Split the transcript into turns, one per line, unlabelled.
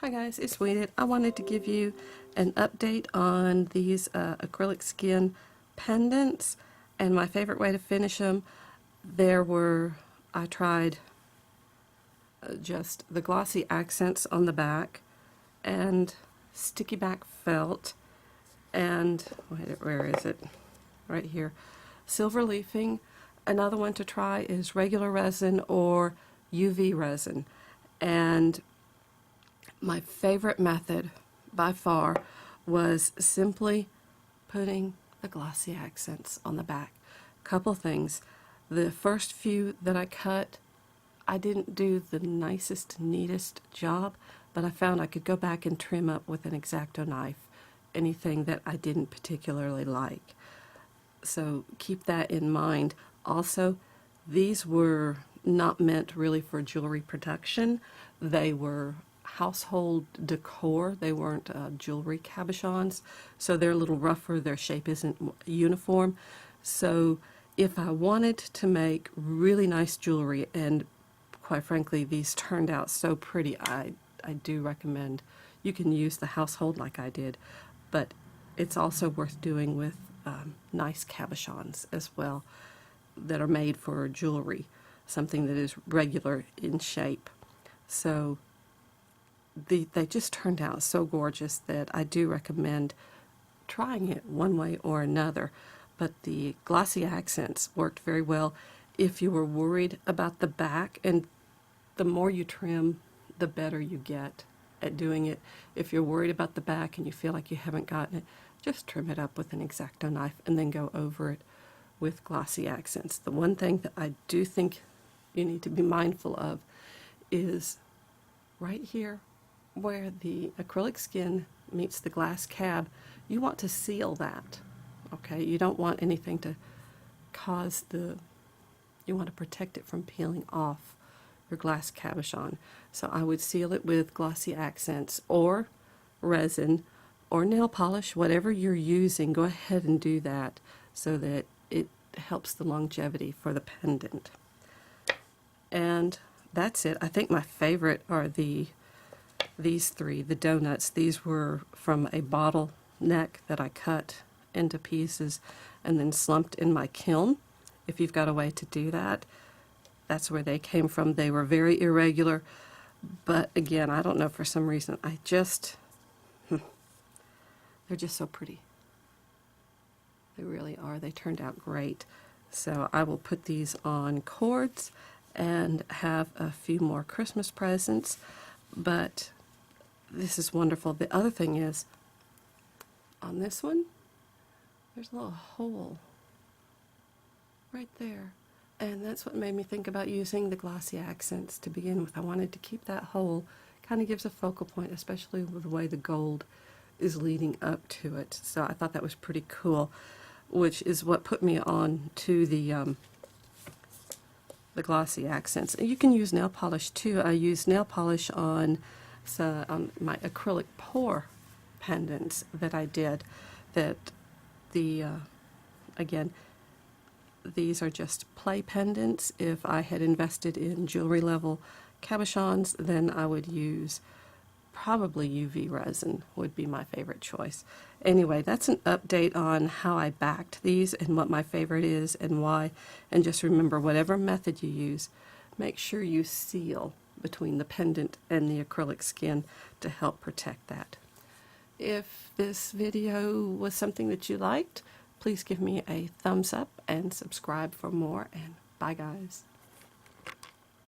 Hi guys, it's Weeded. I wanted to give you an update on these acrylic skin pendants and my favorite way to finish them. I tried just the glossy accents on the back and sticky back felt and, where is it? Right here. Silver leafing. Another one to try is regular resin or UV resin. And my favorite method by far was simply putting the glossy accents on the back. Couple things. The first few that I cut, I didn't do the nicest, neatest job, but I found I could go back and trim up with an X-Acto knife anything that I didn't particularly like. So keep that in mind. Also, these were not meant really for jewelry production. They were household decor. They weren't jewelry cabachons, so they're a little rougher. Their shape isn't uniform. So if I wanted to make really nice jewelry, and quite frankly these turned out so pretty, I do recommend you can use the household like I did, but it's also worth doing with nice cabachons as well that are made for jewelry, something that is regular in shape. So they just turned out so gorgeous that I do recommend trying it one way or another. But the glossy accents worked very well if you were worried about the back, and the more you trim, the better you get at doing it. If you're worried about the back and you feel like you haven't gotten it, just trim it up with an X-Acto knife and then go over it with glossy accents. The one thing that I do think you need to be mindful of is right here where the acrylic skin meets the glass cab. You want to seal that, okay? You don't want anything to cause you want to protect it from peeling off your glass cabochon. So I would seal it with glossy accents or resin or nail polish, whatever you're using. Go ahead and do that so that it helps the longevity for the pendant. And that's it. I think my favorite are these three, the donuts. These were from a bottle neck that I cut into pieces and then slumped in my kiln. If you've got a way to do that, that's where they came from. They were very irregular, but again, I don't know, for some reason, they're just so pretty. They really are. They turned out great. So I will put these on cords and have a few more Christmas presents, but this is wonderful. The other thing is, on this one, there's a little hole right there. And that's what made me think about using the glossy accents to begin with. I wanted to keep that hole. Kind of gives a focal point, especially with the way the gold is leading up to it. So I thought that was pretty cool, which is what put me on to the glossy accents. And you can use nail polish too. I used nail polish on my acrylic pour pendants that I did. Again, these are just play pendants. If I had invested in jewelry level cabochons, then I would use probably UV resin would be my favorite choice. Anyway, that's an update on how I backed these and what my favorite is and why. And just remember, whatever method you use, make sure you seal between the pendant and the acrylic skin to help protect that. If this video was something that you liked, please give me a thumbs up and subscribe for more, and bye guys.